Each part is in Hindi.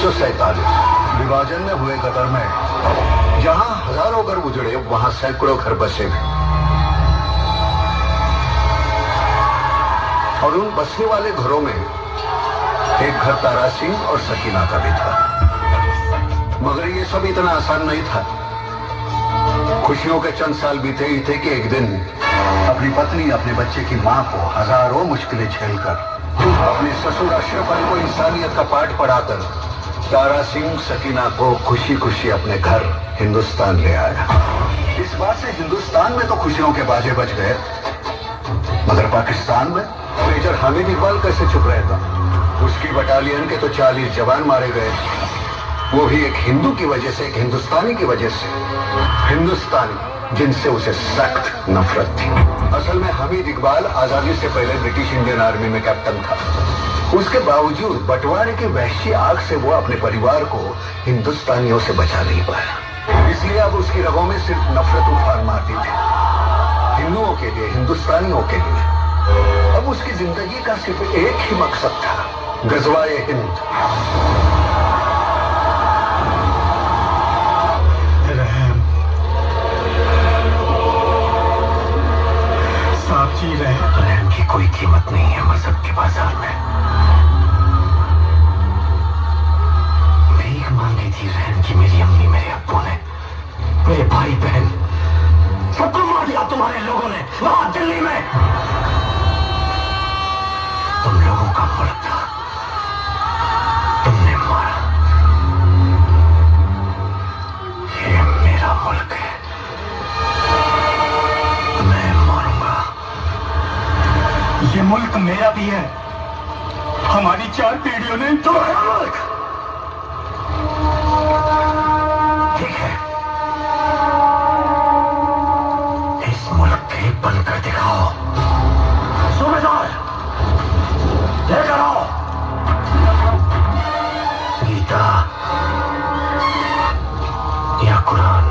1947 विभाजन में हुए गदर में जहां हजारों घर उजड़े वहां सैकड़ों घर बसे थे और उन बसने वाले घरों में एक घर तारा सिंह और सकीना का भी था। मगर ये सब इतना आसान नहीं था। खुशियों के चंद साल बीते ही थे कि एक दिन अपनी पत्नी अपने बच्चे की मां को हजारों मुश्किलें झेलकर अपने ससुर अशरफ अली को इंसानियत का पाठ पढ़ाकर तारा सिंह सकीना को खुशी खुशी अपने घर हिंदुस्तान ले आया। इस बात से हिंदुस्तान में तो खुशियों के बाजे बज गए, मगर पाकिस्तान में मेजर हामिद इकबाल कैसे छुप रहता? उसकी बटालियन के तो 40 जवान मारे गए, वो भी एक हिंदू की वजह से, एक हिंदुस्तानी की वजह से। हिंदुस्तानी जिनसे उसे सख्त नफरत थी। असल में हामिद इकबाल आजादी से पहले ब्रिटिश इंडियन आर्मी में कैप्टन था। उसके बावजूद बंटवारे की वहशी आग से वो अपने परिवार को हिंदुस्तानियों से बचा नहीं पाया। इसलिए अब उसकी रगों में सिर्फ नफरत उफान मारती थी, हिंदुओं के लिए, हिंदुस्तानियों के लिए। अब उसकी जिंदगी का सिर्फ एक ही मकसद था, गजवाए हिंद। रहम की कोई कीमत नहीं है मजहब के बाजार में। भीख मांगी थी रहम की मेरी अम्मी, मेरे अब्बू ने, मेरे भाई बहन, सबको मार दिया तुम्हारे लोगों ने वहां दिल्ली में। तुम लोगों का मुल्क था, तुमने मारा। ये मेरा मुल्क है, मैं मारूंगा। ये मुल्क मेरा भी है, हमारी 4 पीढ़ियों ने तुम्हारा मुल्क। ठीक है, इस मुल्क पे बनकर दिखाओ। सूबेदार लेकर आओ गीता या कुरान।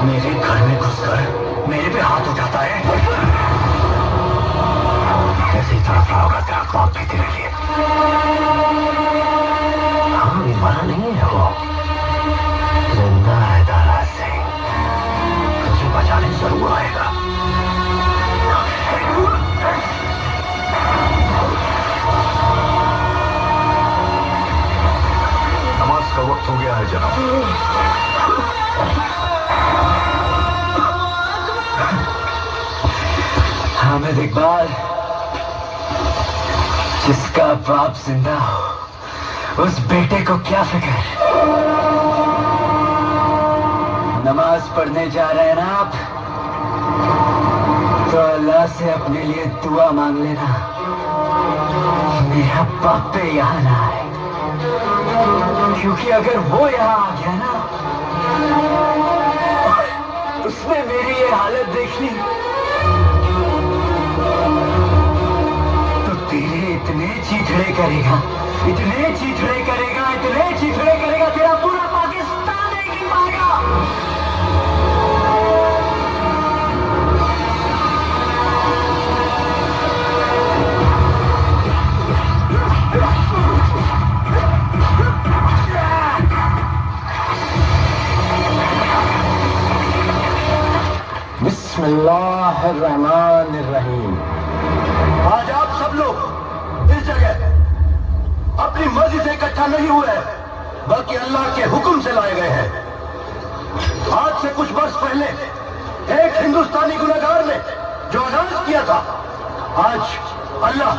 मेरे घर में घुसकर मेरे पे हाथ उठाता है, ऐसे ही तड़प रहा होगा तेरा बाप भी तेरे लिए। हाँ, मरा नहीं है वो, जिंदा है तारा सिंह, तुझे बचाने जरूर आएगा। नमाज का वक्त हो गया है जनाब। हामिद इकबाल, जिसका बाप जिंदा हो, उस बेटे को क्या फिक्र? नमाज पढ़ने जा रहे हैं ना आप, तो अल्लाह से अपने लिए दुआ मांग लेना, मेरा बाप पे यहाँ ना आए। क्योंकि अगर वो यहाँ आ गया ना, उसने मेरी ये हालत देख ली, तो तेरे इतने चीथड़े करेगा, इतने चीथड़े करेगा, इतने चीथड़े करेगा, तेरा पूरा पाकिस्तान नहीं गिन पाएगा। बिस्मिल्लाहिर्रहमानिर्रहीम। आज आप सब लोग इस जगह अपनी मर्जी से इकट्ठा नहीं हुए, बल्कि अल्लाह के हुक्म से लाए गए हैं। आज से कुछ वर्ष पहले एक हिंदुस्तानी गुनहगार ने जो आजाद किया था, आज अल्लाह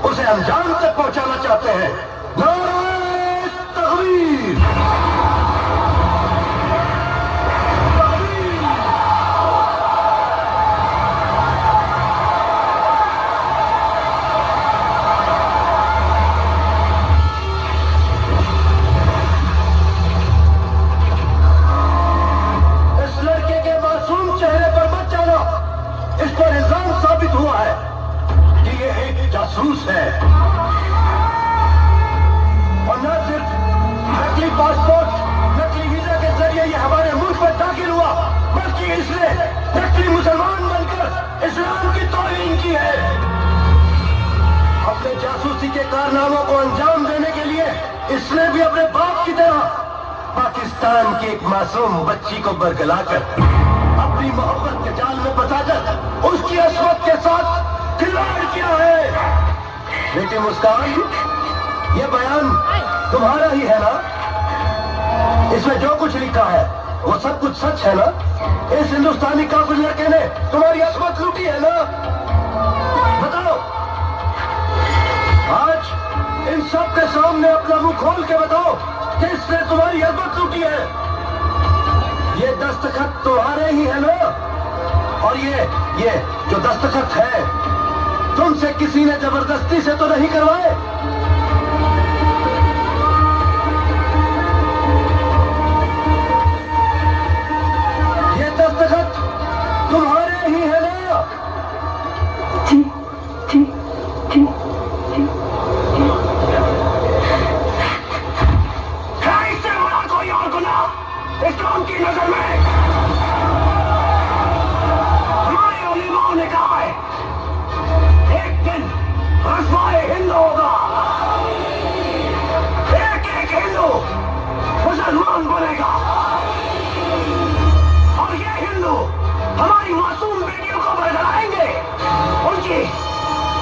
उसे अंजाम तक पहुंचाना चाहते हैं। नारे तकबीर। इस पर इल्जाम साबित हुआ है कि ये एक जासूस है, और न सिर्फ नकली पासपोर्ट, नकली वीजा के जरिए ये हमारे मुल्क में दाखिल हुआ, बल्कि इसने नकली मुसलमान बनकर इस्लाम की तौहीन की है। अपने जासूसी के कारनामों को अंजाम देने के लिए इसने भी अपने बाप की तरह पाकिस्तान की एक मासूम बच्ची को बरगलाकर अपनी मोहब्बत के जाल में फंसाकर उसकी असमत के साथ खिलवाड़ किया है। बेटी मुस्कान, ये बयान तुम्हारा ही है ना? इसमें जो कुछ लिखा है वो सब कुछ सच है ना? इस हिंदुस्तानी काफिर लड़के ने तुम्हारी असमत लूटी है ना? बताओ, आज इन सब के सामने अपना मुंह खोल के बताओ कि इसने तुम्हारी असमत लूटी है। ये दस्तखत तुम्हारे ही है ना? और ये जो दस्तखत है तुमसे किसी ने जबरदस्ती से तो नहीं करवाए? ये दस्तखत तुम्हारे ही है ना? जी जी जी जी इससे बड़ा कोई और गुनाह इस्लाम की नजर में हमारे उलेमाओं ने कहा है, एक दिन रस्वाए हिंद होगा, एक एक हिंदू मुसलमान बनेगा, और ये हिंदू हमारी मासूम बेटियों को बरगलाएंगे, उनकी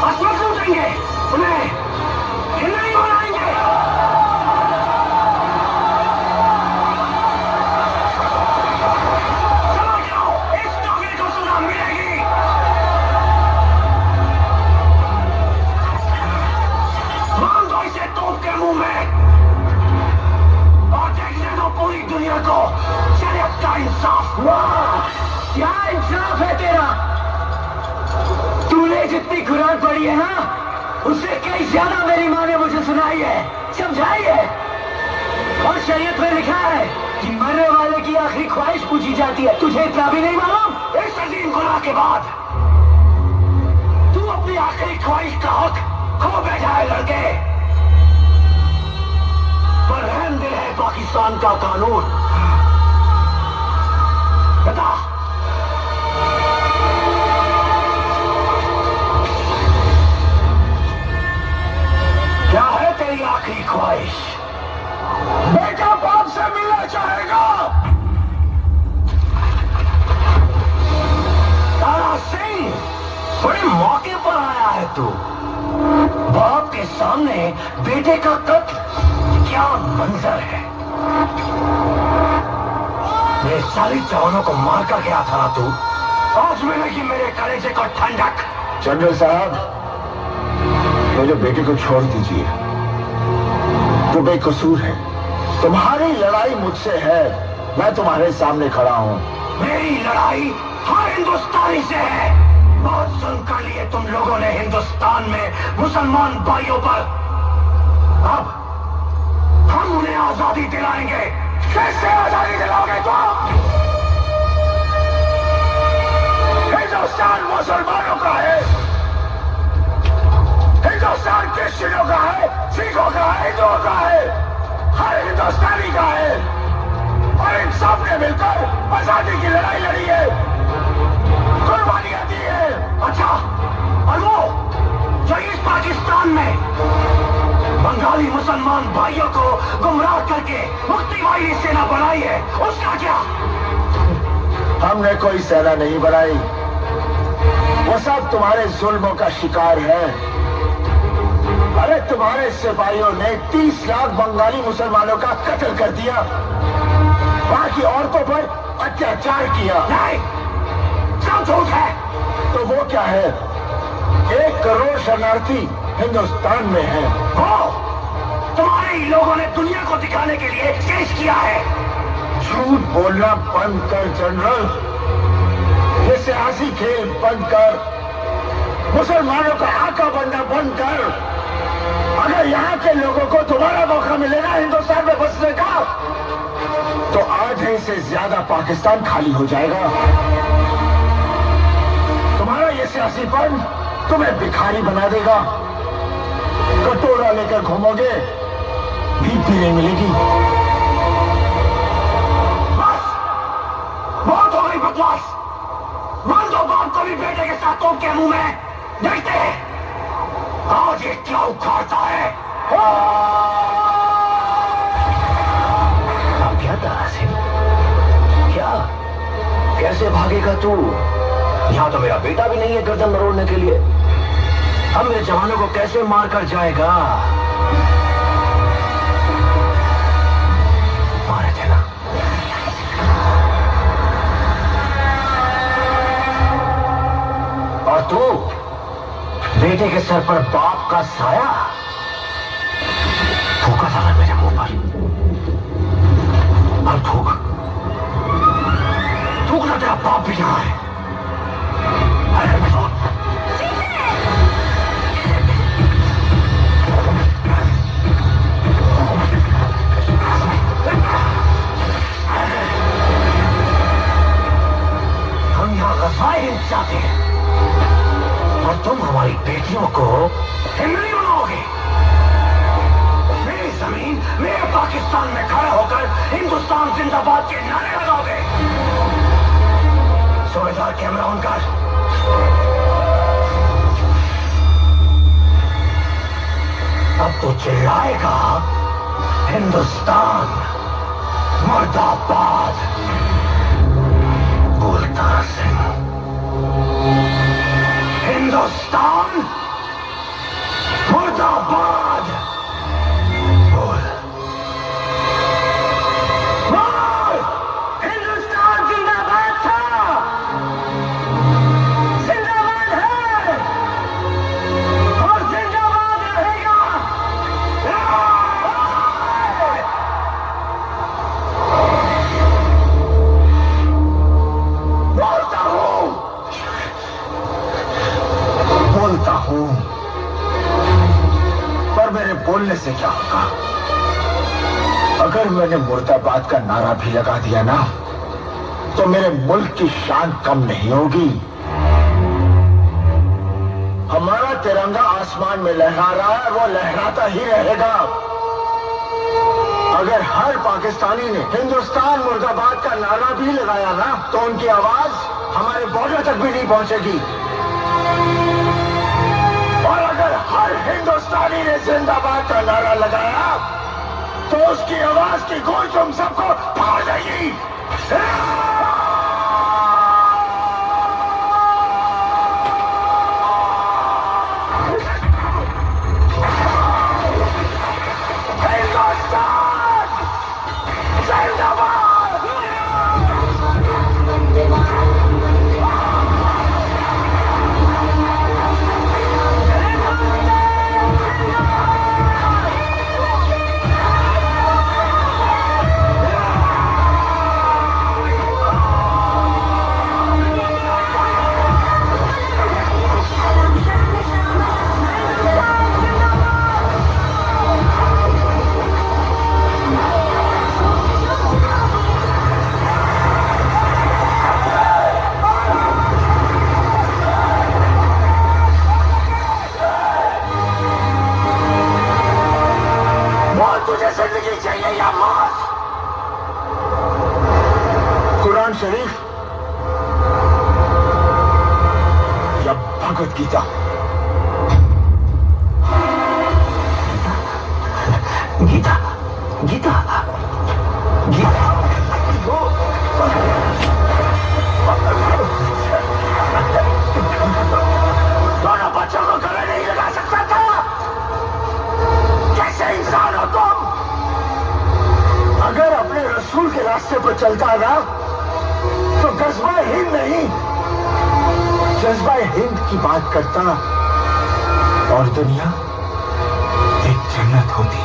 असमत लूटेंगे, उन्हें हिंदू नहीं बनाएंगे। समझ जाओ, इस टोके को सजा मिलेगी। मार दो इसे तोप के मुंह में और देखने दो पूरी दुनिया को शरीयत का इंसाफ। क्या इंसाफ है तेरा? तूने जितनी कुरान पढ़ी है ना, उससे कई ज्यादा मेरी माँ ने मुझे सुनाई है, समझाई है। और शरीयत में लिखा है कि मरने वाले की आखिरी ख्वाहिश पूछी जाती है। तुझे इतना भी नहीं मालूम? इस अजीम गुनाह के बाद तू अपनी आखिरी ख्वाहिश का हक खो बैठा है लड़के। पर रहम दिल है पाकिस्तान का कानून। बता, क्या है तेरी आखिरी ख्वाहिश? बेटा बाप से मिलना चाहेगा? तारा सिंह, बड़े मौके पर आया है तू। बाप के सामने बेटे का कत्ल, क्या मंजर है। मेरे सारी जवानों को मार कर गया था ना तू, आज मिलेगी मेरे कलेजे को ठंडक। जनरल साहब, मेरे बेटे को छोड़ दीजिए, वो बेकसूर है। तुम्हारी लड़ाई मुझसे है, मैं तुम्हारे सामने खड़ा हूँ। मेरी लड़ाई हर हिंदुस्तानी से है। बहुत जुल्म कर लिए तुम लोगों ने हिंदुस्तान में मुसलमान भाइयों पर, अब हम उन्हें आजादी दिलाएंगे। कैसे आजादी दिलाओगे तुम? हिंदुस्तान मुसलमानों का है, हिंदुस्तान क्रिश्चियनों का है, सिखों का है, हिंदुओं का है, हर हिंदुस्तानी का है। और इन सब ने मिलकर आजादी की लड़ाई लड़ी है, कुर्बानियां दी है। अच्छा, और वो जो इस पाकिस्तान में बंगाली मुसलमान भाइयों को गुमराह करके मुक्ति वाहिनी सेना बनाई है, उसका क्या? हमने कोई सेना नहीं बनाई, वो सब तुम्हारे जुल्मों का शिकार है। अरे तुम्हारे सिपाहियों ने 30 लाख बंगाली मुसलमानों का कत्ल कर दिया, वहां की औरतों पर अत्याचार किया। नहीं, सब झूठ है। तो वो क्या है? 1 करोड़ शरणार्थी हिंदुस्तान में है। वो तुम्हारे ही लोगों ने दुनिया को दिखाने के लिए पेश किया है। झूठ बोलना बंद कर जनरल, ये सियासी खेल बंद कर, मुसलमानों का आका बनना बंद कर। अगर यहाँ के लोगों को तुम्हारा मौका मिलेगा हिंदुस्तान में बसने का, तो आधे से ज्यादा पाकिस्तान खाली हो जाएगा। तुम्हारा ये सियासीपन तुम्हें भिखारी बना देगा। कटोरा लेकर घूमोगे, भीख भी नहीं मिलेगी। बस बहुत हो गई बकवास। मान दो बाप को भी बेटे के साथ तोप के मुंह में। देखते हैं आज ये क्या उखाड़ता है। अब क्या तारा सिंह, क्या कैसे भागेगा तू? यहां तो मेरा बेटा भी नहीं है गर्दन मरोड़ने के लिए। हम मेरे जवानों को कैसे मार कर जाएगा? मारे थे ना। और तू बेटे के सर पर बाप का साया फूका था ना मेरे मुंह पर। अब थूक ना, तेरा बाप भी यहां है। हम यहां गज़वाए चाहते हैं और तुम हमारी बेटियों को हिंदू बनाओगे। मेरी जमीन, मेरे पाकिस्तान में खड़ा होकर हिंदुस्तान जिंदाबाद के नारे लगाओगे। सूबेदार कैमरा ऑन कर। अब तो चिल्लाएगा हिंदुस्तान मुर्दाबाद। बोलता सिंह, हिंदुस्तान मुर्दाबाद। बोल बोल, हिंदुस्तान जिंदाबाद था, जिंदाबाद है और जिंदाबाद रहेगा। बोलता हूं पर मेरे बोलने से क्या होगा? अगर मैंने मुर्दाबाद का नारा भी लगा दिया ना, तो मेरे मुल्क की शान कम नहीं होगी। हमारा तिरंगा आसमान में लहरा रहा है, वो लहराता ही रहेगा। अगर हर पाकिस्तानी ने हिंदुस्तान मुर्दाबाद का नारा भी लगाया ना, तो उनकी आवाज हमारे बॉर्डर तक भी नहीं पहुंचेगी। और अगर हर हिंदुस्तानी ने जिंदाबाद का नारा लगाया, तो उसकी आवाज की गूंज तुम सबको फाड़ देगी। हिंदुस्तान जिंदाबाद। तुझे जिंदगी चाहिए या मौत? कुरान शरीफ या भगवत गीता? गीता गीता गीता। दोनों बच्चों को गले नहीं लगा सकता था? कैसे इंसान हो तुम? अगर अपने रसूल के रास्ते पर चलता ना, तो जज्बा हिंद नहीं, जज्बा हिंद की बात करता और दुनिया एक जन्नत होती।